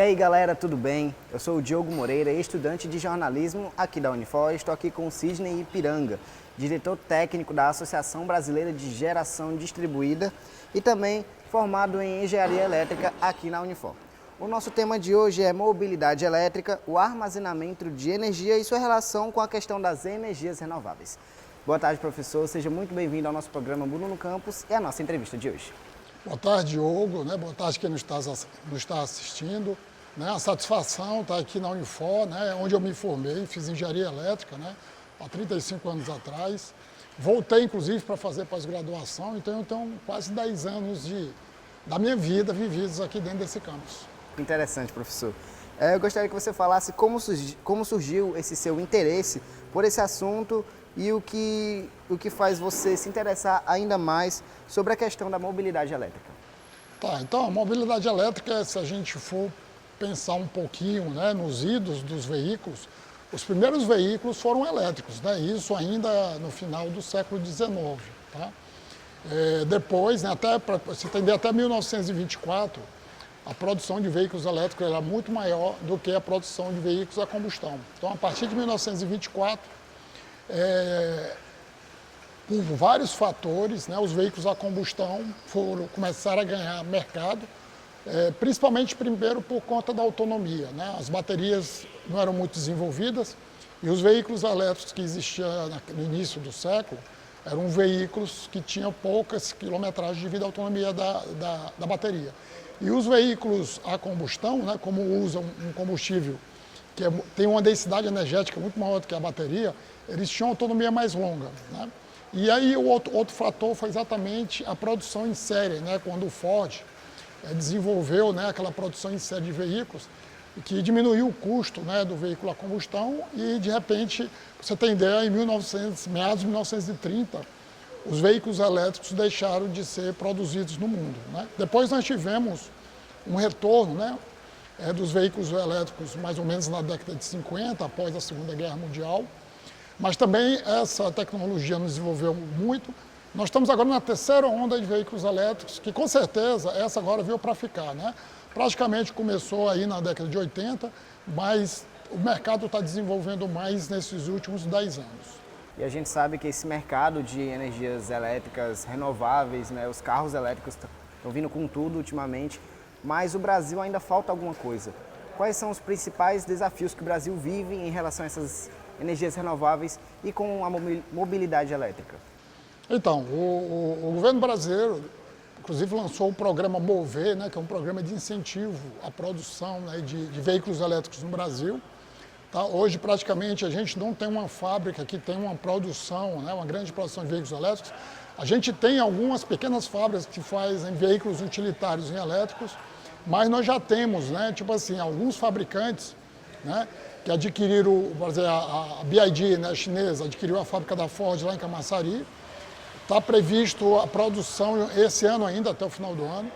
aí galera, tudo bem? Eu sou o Diogo Moreira, estudante de jornalismo aqui da Unifor. Estou aqui com o Sidney Ipiranga, diretor técnico da Associação Brasileira de Geração Distribuída e também formado em engenharia elétrica aqui na Unifor. O nosso tema de hoje é mobilidade elétrica, o armazenamento de energia e sua relação com a questão das energias renováveis. Boa tarde, professor. Seja muito bem-vindo ao nosso programa Mundo no Campus e à nossa entrevista de hoje. Boa tarde, Diogo. Boa tarde quem nos está assistindo. A satisfação estar aqui na Unifor, onde eu me formei, fiz engenharia elétrica há 35 anos atrás. Voltei, inclusive, para fazer pós-graduação, então eu tenho quase 10 anos da minha vida vividos aqui dentro desse campus. Interessante, professor. Eu gostaria que você falasse como surgiu esse seu interesse por esse assunto e o que faz você se interessar ainda mais sobre a questão da mobilidade elétrica. Então a mobilidade elétrica, se a gente for pensar um pouquinho nos idos dos veículos, os primeiros veículos foram elétricos, isso ainda no final do século XIX. Depois, até para você entender, até 1924, a produção de veículos elétricos era muito maior do que a produção de veículos a combustão. Então, a partir de 1924, por vários fatores, os veículos a combustão começaram a ganhar mercado, principalmente primeiro por conta da autonomia. As baterias não eram muito desenvolvidas e os veículos elétricos que existiam no início do século eram veículos que tinham poucas quilometragens devido à autonomia da bateria. E os veículos a combustão, como usam um combustível que tem uma densidade energética muito maior do que a bateria, eles tinham autonomia mais longa. E aí o outro fator foi exatamente a produção em série, quando o Ford desenvolveu de produção em série de veículos, que diminuiu o custo do veículo a combustão e, de repente, você tem ideia, em meados de 1930, os veículos elétricos deixaram de ser produzidos no mundo. Depois nós tivemos um retorno dos veículos elétricos mais ou menos na década de 50, após a Segunda Guerra Mundial, mas também essa tecnologia nos desenvolveu muito. Nós estamos agora na terceira onda de veículos elétricos, que com certeza essa agora veio para ficar. Praticamente começou aí na década de 80, mas o mercado está desenvolvendo mais nesses últimos 10 anos. E a gente sabe que esse mercado de energias elétricas renováveis, os carros elétricos estão vindo com tudo ultimamente, mas o Brasil ainda falta alguma coisa. Quais são os principais desafios que o Brasil vive em relação a essas energias renováveis e com a mobilidade elétrica? Então, o governo brasileiro, inclusive, lançou o programa Mover, que é um programa de incentivo à produção de veículos elétricos no Brasil. Hoje, praticamente, a gente não tem uma fábrica que tem uma produção, uma grande produção de veículos elétricos. A gente tem algumas pequenas fábricas que fazem veículos utilitários em elétricos, mas nós já temos, alguns fabricantes, que adquiriram, por exemplo, a BYD, chinesa, adquiriu a fábrica da Ford lá em Camaçari. Está previsto a produção esse ano ainda, até o final do ano.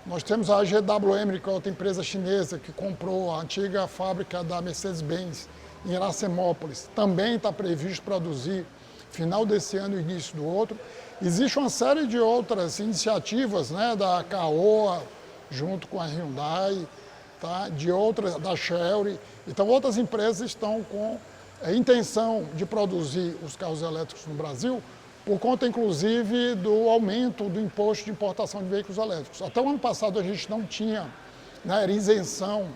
Nós temos a GWM, que é outra empresa chinesa, que comprou a antiga fábrica da Mercedes-Benz em Iracemópolis. Também está previsto produzir final desse ano e início do outro. Existe uma série de outras iniciativas, da Caoa, junto com a Hyundai, da Chery. Então, outras empresas estão com a intenção de produzir os carros elétricos no Brasil, por conta, inclusive, do aumento do imposto de importação de veículos elétricos. Até o ano passado a gente não tinha, era isenção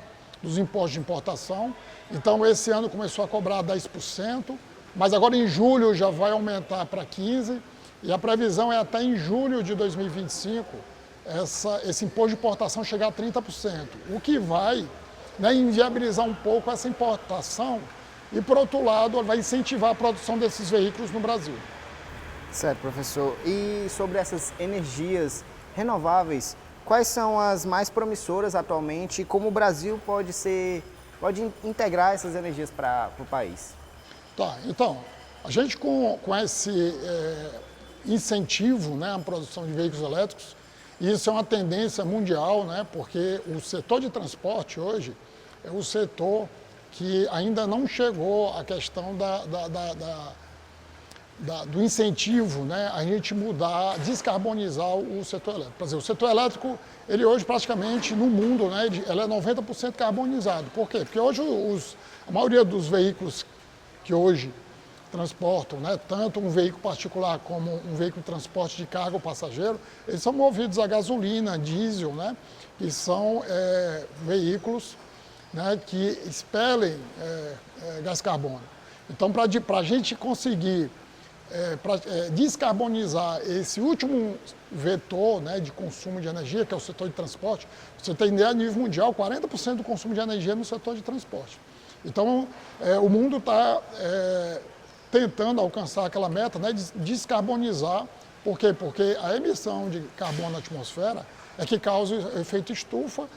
dos impostos de importação, então esse ano começou a cobrar 10%, mas agora em julho já vai aumentar para 15%, e a previsão é até em julho de 2025 esse imposto de importação chegar a 30%, o que vai inviabilizar um pouco essa importação e, por outro lado, vai incentivar a produção desses veículos no Brasil. Certo, professor. E sobre essas energias renováveis, quais são as mais promissoras atualmente e como o Brasil pode integrar essas energias para o país? Então, a gente com esse incentivo à produção de veículos elétricos, isso é uma tendência mundial, porque o setor de transporte hoje é o setor que ainda não chegou à questão do incentivo, né, a gente mudar, descarbonizar o setor elétrico. Por exemplo, o setor elétrico, ele hoje praticamente no mundo, né, ele é 90% carbonizado. Por quê? Porque hoje a maioria dos veículos que hoje transportam, né, tanto um veículo particular como um veículo de transporte de carga ou passageiro, eles são movidos a gasolina, diesel, né, que são veículos, né, que expelem gás carbônico. Então, para a gente conseguir descarbonizar esse último vetor, né, de consumo de energia, que é o setor de transporte, você tem ideia, a nível mundial, 40% do consumo de energia no setor de transporte. Então, o mundo está tentando alcançar aquela meta, né, de descarbonizar. Por quê? Porque a emissão de carbono na atmosfera é que causa o efeito estufa,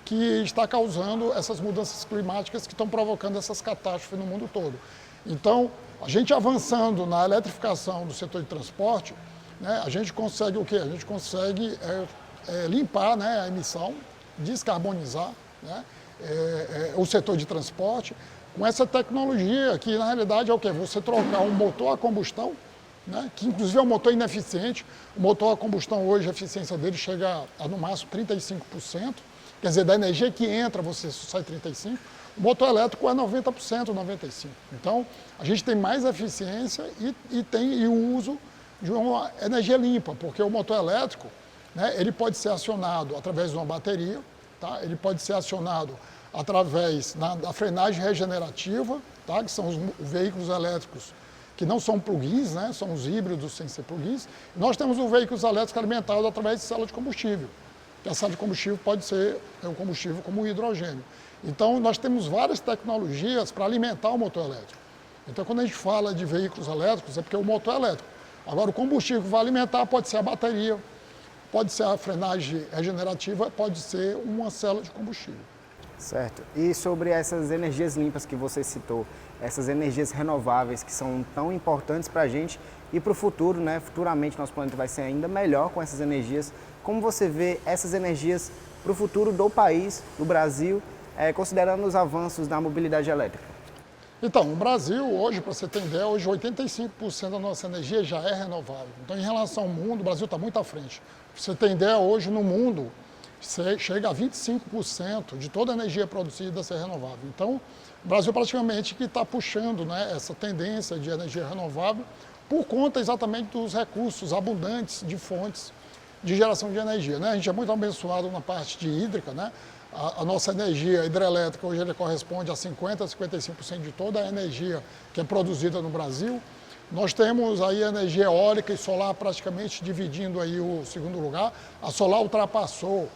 que está causando essas mudanças climáticas que estão provocando essas catástrofes no mundo todo. Então, a gente avançando na eletrificação do setor de transporte, né, a gente consegue o quê? A gente consegue limpar, né, a emissão, descarbonizar, né, o setor de transporte com essa tecnologia que, na realidade, é o quê? Você trocar um motor a combustão, né, que inclusive é um motor ineficiente. O motor a combustão hoje, a eficiência dele chega a no máximo 35%, quer dizer, da energia que entra, você sai 35%. O motor elétrico é 90%, 95%. Então, a gente tem mais eficiência e o uso de uma energia limpa, porque o motor elétrico, né, ele pode ser acionado através de uma bateria, tá? Ele pode ser acionado através da frenagem regenerativa, tá? Que são os veículos elétricos que não são plug-ins, né? São os híbridos sem ser plug-ins. Nós temos os veículos elétricos alimentados através de célula de combustível. A célula de combustível pode ser um combustível como o hidrogênio. Então, nós temos várias tecnologias para alimentar o motor elétrico. Então, quando a gente fala de veículos elétricos, é porque o motor é elétrico. Agora, o combustível que vai alimentar pode ser a bateria, pode ser a frenagem regenerativa, pode ser uma célula de combustível. Certo. E sobre essas energias limpas que você citou, essas energias renováveis que são tão importantes para a gente e para o futuro, né? Futuramente nosso planeta vai ser ainda melhor com essas energias. Como você vê essas energias para o futuro do país, do Brasil, considerando os avanços na mobilidade elétrica? Então, o Brasil hoje, para você ter ideia, hoje 85% da nossa energia já é renovável. Então, em relação ao mundo, o Brasil está muito à frente. Para você ter ideia, hoje no mundo, chega a 25% de toda a energia produzida a ser renovável. Então, o Brasil praticamente que está puxando, né, essa tendência de energia renovável por conta exatamente dos recursos abundantes de fontes de geração de energia, né? A gente é muito abençoado na parte de hídrica, né? A nossa energia hidrelétrica hoje ele corresponde a 50% a 55% de toda a energia que é produzida no Brasil. Nós temos aí a energia eólica e solar praticamente dividindo aí o segundo lugar. A solar ultrapassou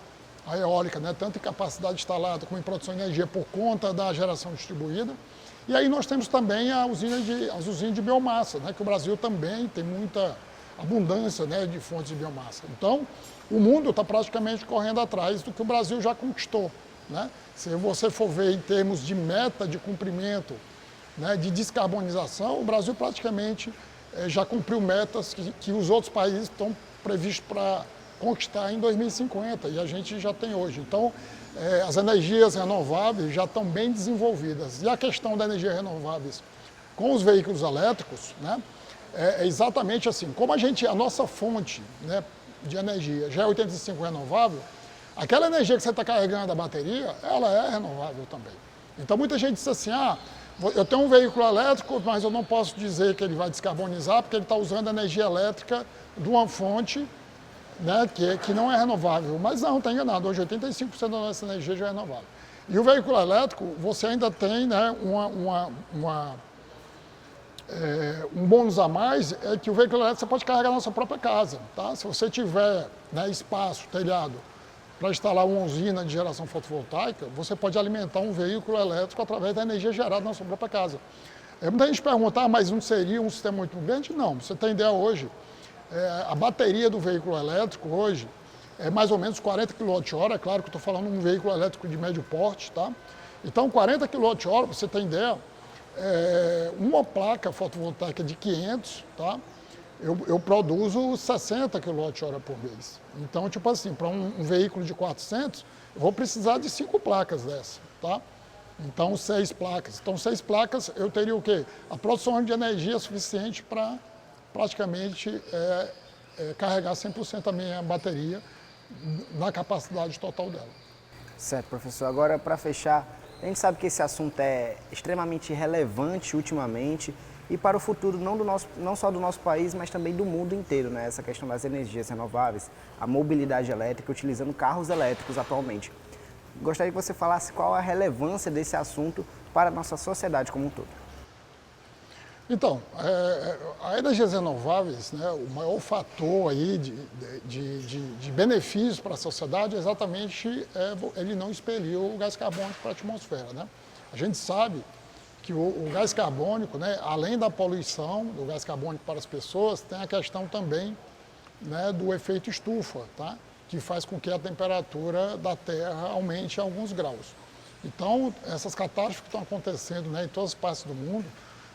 a eólica, né? Tanto em capacidade instalada como em produção de energia por conta da geração distribuída. E aí nós temos também as usinas de biomassa, né? Que o Brasil também tem muita abundância, né, de fontes de biomassa. Então, o mundo está praticamente correndo atrás do que o Brasil já conquistou, né? Se você for ver em termos de meta de cumprimento, né, de descarbonização, o Brasil praticamente já cumpriu metas que os outros países estão previstos para conquistar em 2050 e a gente já tem hoje. Então, as energias renováveis já estão bem desenvolvidas. E a questão da energia renováveis com os veículos elétricos, né, é exatamente assim. Como a nossa fonte, né, de energia já é 85% renovável, aquela energia que você está carregando da bateria, ela é renovável também. Então, muita gente diz assim, eu tenho um veículo elétrico, mas eu não posso dizer que ele vai descarbonizar porque ele está usando energia elétrica de uma fonte, né, que não é renovável. Mas não, está enganado. Hoje 85% da nossa energia já é renovável. E o veículo elétrico, você ainda tem, né, um bônus a mais, é que o veículo elétrico você pode carregar na sua própria casa. Tá? Se você tiver, né, espaço, telhado, para instalar uma usina de geração fotovoltaica, você pode alimentar um veículo elétrico através da energia gerada na sua própria casa. Muita gente pergunta, mas não seria um sistema muito grande? Não, você tem ideia hoje, a bateria do veículo elétrico hoje é mais ou menos 40 kWh, é claro que eu estou falando de um veículo elétrico de médio porte, tá? Então 40 kWh, para você ter ideia, uma placa fotovoltaica de 500, tá? Eu produzo 60 kWh por mês. Então, tipo assim, para um veículo de 400, eu vou precisar de 5 placas dessa, tá? Então, 6 placas. Então, 6 placas, eu teria o quê? A produção de energia suficiente para praticamente carregar 100% a minha bateria na capacidade total dela. Certo, professor. Agora, para fechar, a gente sabe que esse assunto é extremamente relevante ultimamente e para o futuro não só do nosso país, mas também do mundo inteiro, né? Essa questão das energias renováveis, a mobilidade elétrica, utilizando carros elétricos atualmente. Gostaria que você falasse qual a relevância desse assunto para a nossa sociedade como um todo. Então, a energias renováveis, né, o maior fator aí de benefícios para a sociedade é exatamente ele não expelir o gás carbônico para a atmosfera, né? A gente sabe que o gás carbônico, né, além da poluição do gás carbônico para as pessoas, tem a questão também, né, do efeito estufa, tá? Que faz com que a temperatura da Terra aumente alguns graus. Então, essas catástrofes que estão acontecendo, né, em todas as partes do mundo,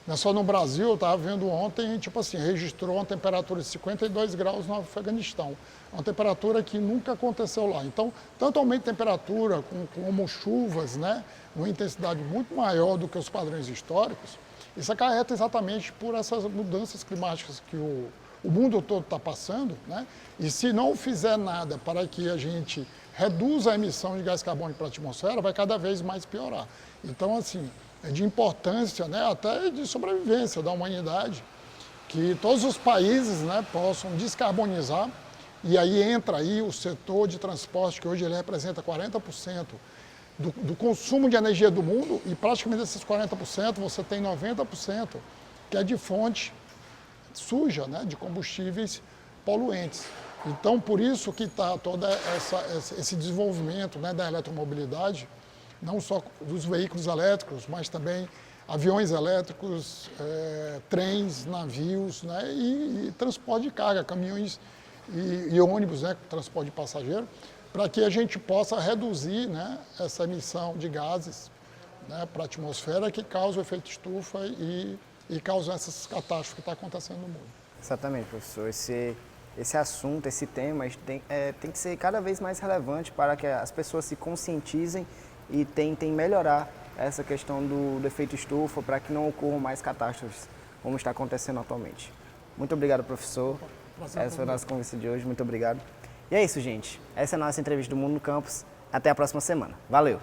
não é só no Brasil, eu estava vendo ontem, tipo assim, registrou uma temperatura de 52 graus no Afeganistão. Uma temperatura que nunca aconteceu lá. Então, tanto aumento de temperatura como chuvas, né, uma intensidade muito maior do que os padrões históricos, isso acarreta exatamente por essas mudanças climáticas que o mundo todo está passando, né? E se não fizer nada para que a gente reduza a emissão de gás carbônico para a atmosfera, vai cada vez mais piorar. Então, assim, é de importância, né, até de sobrevivência da humanidade, que todos os países, né, possam descarbonizar, e aí entra aí o setor de transporte, que hoje ele representa 40% do consumo de energia do mundo, e praticamente desses 40% você tem 90% que é de fonte suja, né, de combustíveis poluentes. Então, por isso que está todo esse desenvolvimento, né, da eletromobilidade, não só dos veículos elétricos, mas também aviões elétricos, trens, navios, né, e transporte de carga, caminhões e ônibus, né, transporte de passageiro, para que a gente possa reduzir, né, essa emissão de gases, né, para a atmosfera que causa o efeito estufa e causam essas catástrofes que estão acontecendo no mundo. Exatamente, professor. Esse assunto, esse tema tem que ser cada vez mais relevante para que as pessoas se conscientizem e tentem melhorar essa questão do efeito estufa para que não ocorram mais catástrofes como está acontecendo atualmente. Muito obrigado, professor. Essa foi a nossa conversa de hoje. Muito obrigado. E é isso, gente. Essa é a nossa entrevista do Mundo no Campus. Até a próxima semana. Valeu!